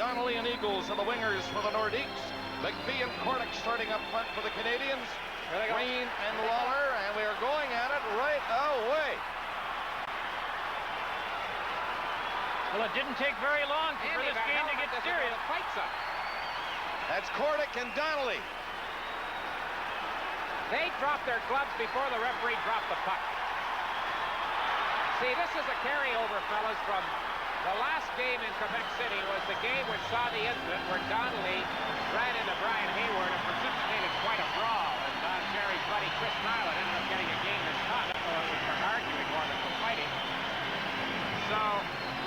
Donnelly and Eagles are the wingers for the Nordiques. McPhee and Cordick starting up front for the Canadiens. Green and Lawler, and we are going at it right away. Well, it didn't take very long for this game to get serious. That's Cordick and Donnelly. They dropped their gloves before the referee dropped the puck. See, this is a carryover, fellas, from the last game in Quebec City was the game which saw the incident where Donnelly ran into Brian Hayward and precipitated quite a brawl. And Don Cherry's buddy Chris Nyland ended up getting a game misconduct, although it was for arguing more than for fighting. So,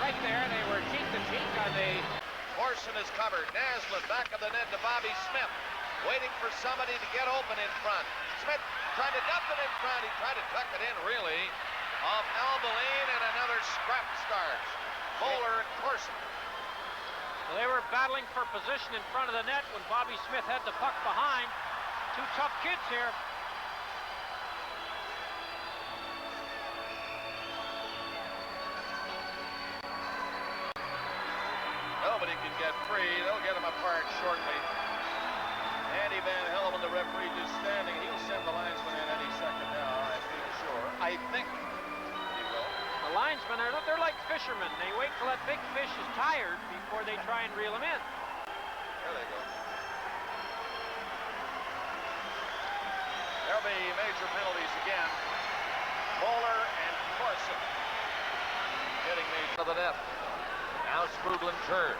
right there, they were cheek to cheek on the... Orson is covered. Naslund back of the net to Bobby Smith. Waiting for somebody to get open in front. Smith tried to dump it in front. He tried to tuck it in, really, off Albaline, and another scrap starts. Bowler and Corson. Well, they were battling for position in front of the net when Bobby Smith had the puck behind. Two tough kids here. Nobody can get free. They'll get them apart shortly. Andy Van Hellemond, the referee, just standing. He'll send the linesman in any second now, I feel sure. I think he will. The linesmen, they're like fishermen. They wait till that big fish is tired before they try and reel him in. There they go. There'll be major penalties again. Bowler and Corson getting major to the net. Now Sprudlin turns.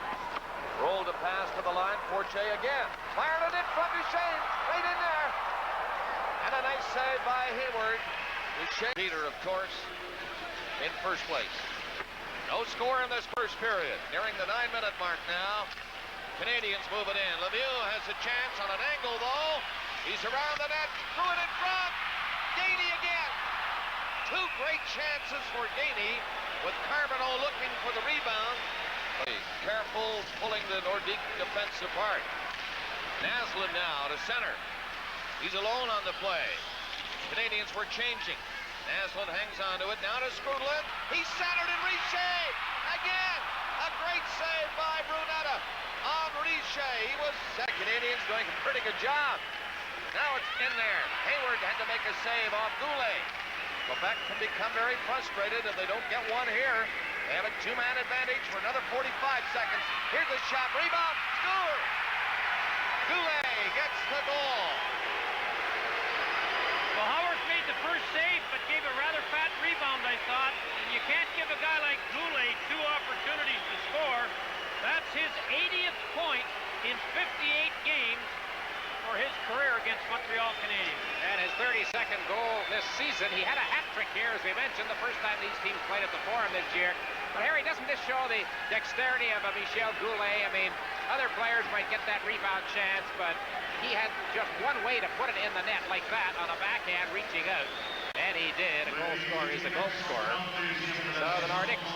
Rolled a pass to the line. Forte again. Fired it in front. Duchesne right in there. And a nice save by Hayward. Duchesne. Peter, of course, in first place. No score in this first period. Nearing the 9-minute mark now. Canadiens move it in. Lemieux has a chance on an angle, though. He's around the net. Threw it in front. Gainey again. Two great chances for Gainey, with Carbonneau looking for the rebound. Careful pulling the Nordique defense apart. Naslund now to center. He's alone on the play. Canadiens were changing. Naslund hangs on to it. Now to Sprudlin. He's centered and Richer again. A great save by Brunetta on Richer. He was set. Canadiens doing a pretty good job. Now it's in there. Hayward had to make a save off Goulet. Quebec can become very frustrated if they don't get one here. They have a two-man advantage for another 45 seconds. Here's the shot. Rebound. Score. Goulet gets the goal. Well, Howard made the first save, but gave a rather fat rebound, I thought. And you can't give a guy like Goulet two opportunities to score. That's his 80th point in 58 games for his career against Montreal Canadiens. And his 32nd goal this season. He had a hat trick here, as we mentioned, the first time these teams played at the Forum this year. But Harry, doesn't this show the dexterity of a Michel Goulet? I mean, other players might get that rebound chance, but he had just one way to put it in the net like that on a backhand reaching out. And he did. A goal scorer is a goal scorer. So the Nordiques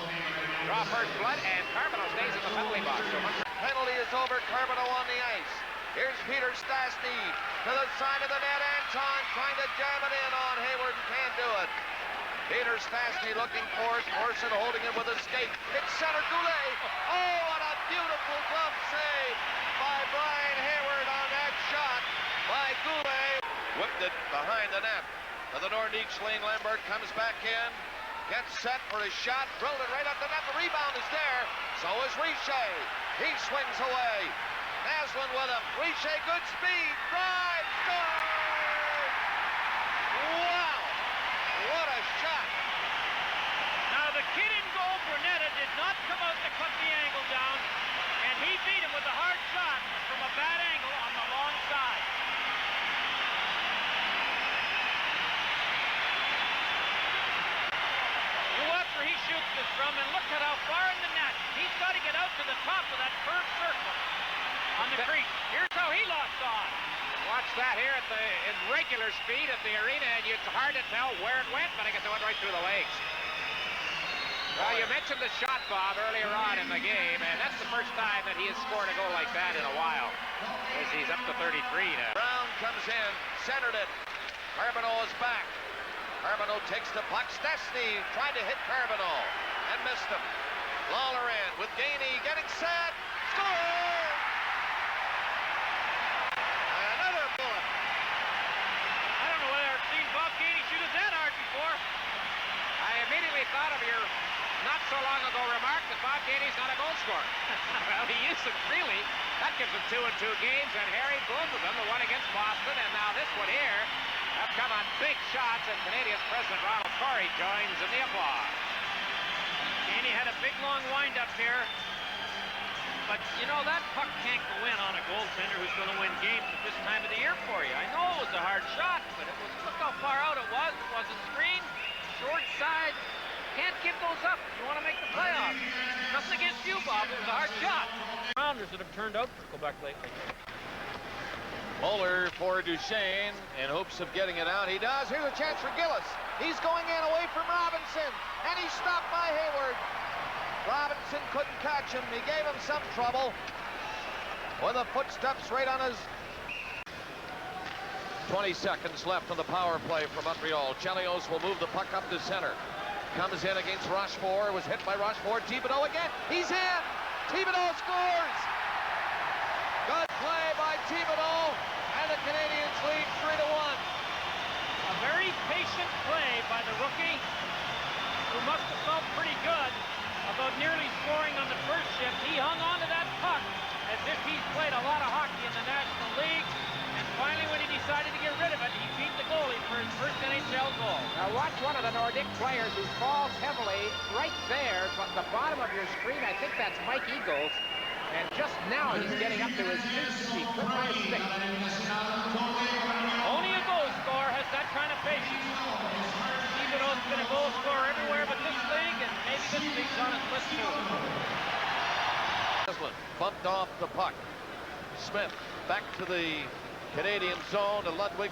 draw first blood, and Carbonneau stays in the penalty box. So Penalty is over. Carbonneau on the ice. Here's Peter Stastny to the side of the net. Anton trying to jam it in on Hayward and can't do it. Peter Stastny looking for it. Corson holding it with a skate. It's center. Goulet. Oh, what a beautiful glove save by Brian Hayward on that shot by Goulet. Whipped it behind the net. To the Nordiques lane. Lambert comes back in. Gets set for his shot. Drilled it right up the net. The rebound is there. So is Richer. He swings away. Naslund with him. Richer, good speed. Drive. Score! Wow! What a shot. Now, the kid in goal, Brunetta, did not come out to cut the angle down, and he beat him with a hard shot from a bad angle on the long side. You watch where he shoots this from, and look at how far in the net. He's got to get out to the top of that curved circle on the crease. Here's how he lost on. watch that here at in regular speed at the arena, and it's hard to tell where it went, but I guess it went right through the legs. Well, you mentioned the shot, Bob, earlier on in the game, and that's the first time that he has scored a goal like that in a while, as he's up to 33 now. Brown comes in, centered it. Carbonneau is back. Carbonneau takes the puck. Stastny tried to hit Carbonneau and missed him. Lawler in with Gainey getting set. Score! score. Well, he used them freely. That gives them 2 in 2 games, and Harry, both of them, the one against Boston, and now this one here, have come on big shots, and Canadiens President Ronald Corey joins in the applause. Danny had a big, long windup here. But, you know, that puck can't go in on a goaltender who's going to win games at this time of the year for you. I know it was a hard shot, but it was, look how far out it was. It wasn't screened, short side. Can't give those up if you want to make the playoffs. Nothing against you, Bob. It was a hard shot. Rounders that have turned out for Quebec lately. Moeller for Duchesne in hopes of getting it out. He does. Here's a chance for Gillis. He's going in away from Robinson, and he's stopped by Hayward. Robinson couldn't catch him. He gave him some trouble with the footsteps right on his. 20 seconds left on the power play for Montreal. Chelios will move the puck up to center. Comes in against Rochefort. Was hit by Rochefort. Thibodeau again. He's in. Thibodeau scores. Good play by Thibodeau, and the Canadiens lead 3-1. A very patient play by the rookie, who must have felt pretty good about nearly scoring on the first shift. He hung on to that puck as if he's played a lot of hockey in the National League. And finally, when he decided to get rid of it, he beat the goalie for his first NHL goal. Now watch one of the Nordique players who falls heavily right there, but the bottom of your screen, I think that's Mike Eagles. And just now he's getting up to his feet. Put by his stick. Only a goal scorer has that kind of patience. Thibodeau's been a goal scorer everywhere but this league, and maybe this league's on his list too. Haslund bumped off the puck. Smith back to the Canadian zone to Ludwig,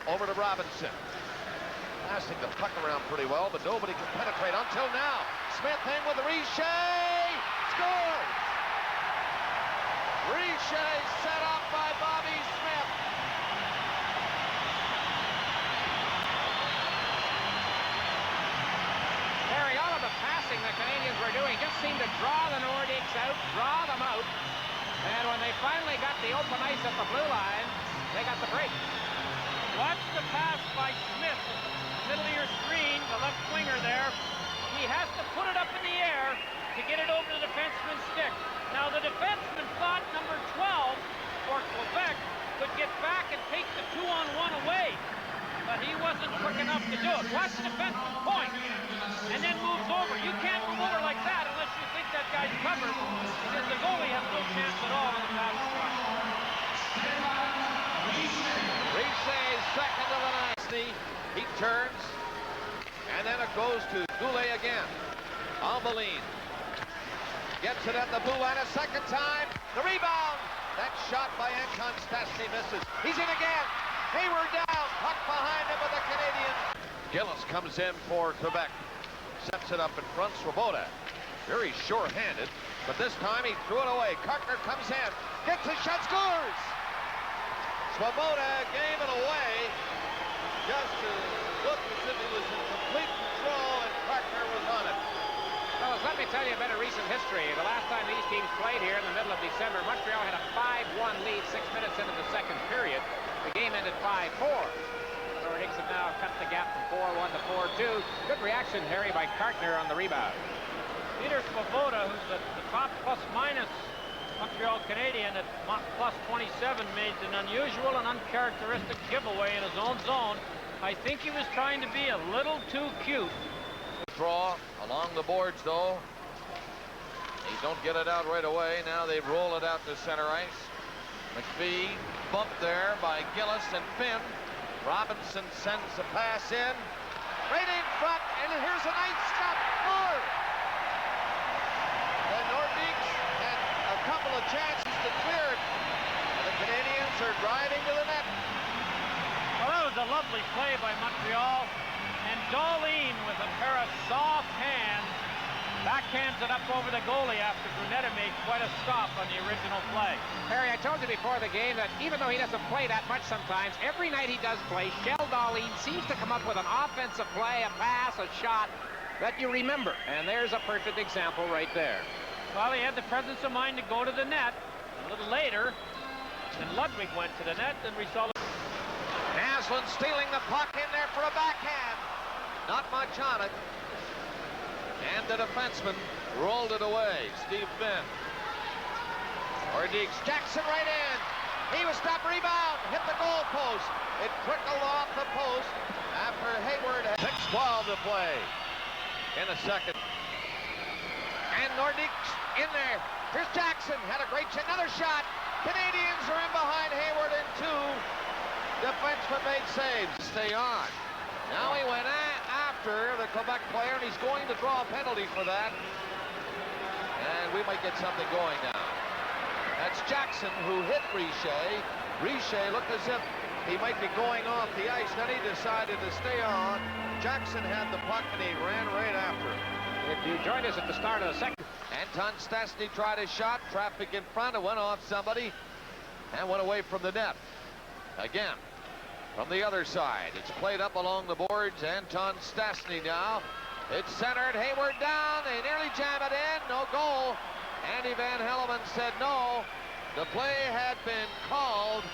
over to Robinson. Passing the puck around pretty well, but nobody can penetrate until now. Smith in with the Richer, scores! Richer set up by Bobby Smith. Harry, all of the passing the Canadiens were doing just seemed to draw the Nordiques out, draw them out. And when they finally got the open ice at the blue line, they got the break. Watch the pass by Smith, middle of your screen, the left winger there. He has to put it up in the air to get it over the defenseman's stick. Now the defenseman thought number 12 for Quebec could get back and take the 2-on-1 away, but he wasn't quick enough to do it. Watch the defenseman point and then moves over. You can't move over like that unless you think that guy's covered, because the goalie has no chance at all on the pass rush. Richey's second to the nasty. He turns, and then it goes to Goulet again. Albaline gets it at the blue line a second time. The rebound. That shot by Anton Stastny misses. He's in again. Hayward down. Puck behind him with the Canadiens. Gillis comes in for Quebec. Sets it up in front. Swoboda, very sure-handed, but this time he threw it away. Cartner comes in. Gets a shot. Scores. Swoboda gave it away just to look as if he was in complete control, and Cartner was on it. Fellas, let me tell you a bit of recent history. The last time these teams played here in the middle of December, Montreal had a 5-1 lead 6 minutes into the second period. The game ended 5-4. The Nordiques have now cut the gap from 4-1 to 4-2. Good reaction, Harry, by Cartner on the rebound. Peter Swoboda, who's the top plus-minus Montreal Canadian at plus 27, made an unusual and uncharacteristic giveaway in his own zone. I think he was trying to be a little too cute. Draw along the boards, though. They don't get it out right away. Now they roll it out to center ice. McPhee bumped there by Gillis and Finn. Robinson sends a pass in. Right in front, and here's a nice stop. Score! The Nordiques had a couple of chances to clear it. The Canadiens are driving to the net. Well, that was a lovely play by Montreal. And Darlene, with a pair of soft hands, backhands it up over the goalie after Brunetta made quite a stop on the original play. Harry, I told you before the game that even though he doesn't play that much sometimes, every night he does play, Shell Darlene seems to come up with an offensive play, a pass, a shot that you remember. And there's a perfect example right there. Well, he had the presence of mind to go to the net. A little later, and Ludwig went to the net, and we saw... Haslund stealing the puck in there for a backhand. Not much on it. And the defenseman rolled it away. Steve Finn. Nordiques, Jackson right in. He was stopped, rebound, hit the goal post. It trickled off the post after Hayward had 6:12 to play in the second. And Nordiques in there. Here's Jackson, had a great shot, another shot. Canadians are in behind Hayward and two defensemen made saves. Stay on. Now he went after the Quebec player, and he's going to draw a penalty for that. And we might get something going now. That's Jackson who hit Richer. Richer looked as if he might be going off the ice. Then he decided to stay on. Jackson had the puck, and he ran right after him. If you joined us at the start of the second. Anton Stastny tried a shot. Traffic in front. It went off somebody and went away from the net. Again, from the other side. It's played up along the boards. Anton Stastny now. It's centered. Hayward down. They nearly jam it in. No goal. Andy Van Hellemond said no. The play had been called.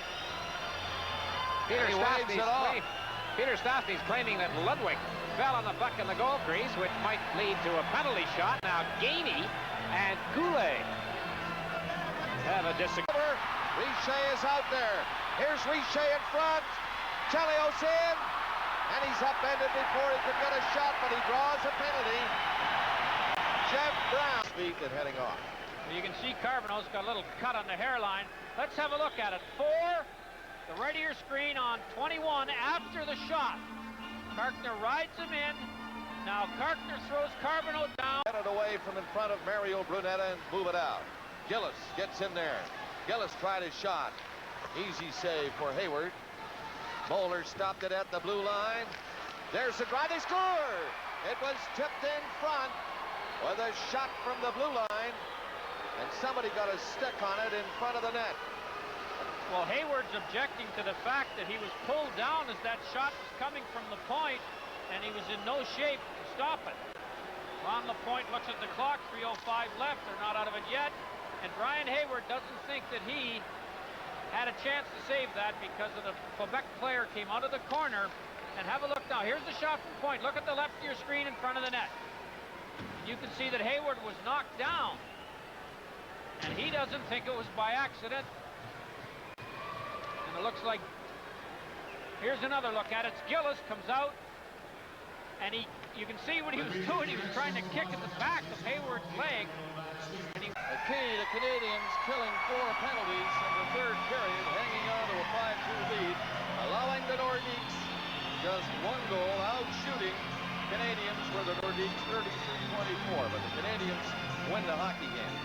Peter Stastny's claiming that Ludwig fell on the puck in the goal crease, which might lead to a penalty shot. Now Gainey and Goulet have a disagreement. Richer is out there. Here's Richer in front. Chelios in. And he's upended before he could get a shot, but he draws a penalty. Jeff Brown. Speed and heading off. You can see Carbonneau's got a little cut on the hairline. Let's have a look at it. 4, the right of your screen on 21 after the shot. Karkner rides him in. Now Karkner throws Carbonneau down. Get it away from in front of Mario Brunetta and move it out. Gillis gets in there. Gillis tried his shot. Easy save for Hayward. Moeller stopped it at the blue line. There's the drive. They score! It was tipped in front with a shot from the blue line. And somebody got a stick on it in front of the net. Well, Hayward's objecting to the fact that he was pulled down as that shot was coming from the point, and he was in no shape to stop it. Ron LaPointe looks at the clock, 3:05 left. They're not out of it yet. And Brian Hayward doesn't think that he had a chance to save that because of the Quebec player came out of the corner. And have a look now. Here's the shot from point. Look at the left of your screen in front of the net. You can see that Hayward was knocked down. And he doesn't think it was by accident. And it looks like, here's another look at it. Gillis comes out, and you can see what he was doing. He was trying to kick at the back of Hayward's leg. And the key to Canadians killing 4 penalties in the third period, hanging on to a 5-2 lead, allowing the Nordiques just 1 goal, out shooting Canadians were the Nordiques 33-24, but the Canadians win the hockey game.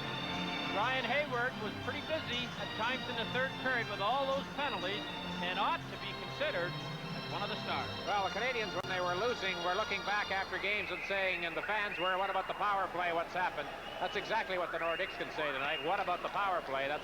Brian Hayward was pretty busy at times in the third period with all those penalties and ought to be considered as one of the stars. Well, the Canadians, when they were losing, were looking back after games and saying, and the fans were, what about the power play? What's happened? That's exactly what the Nordiques can say tonight. What about the power play? That's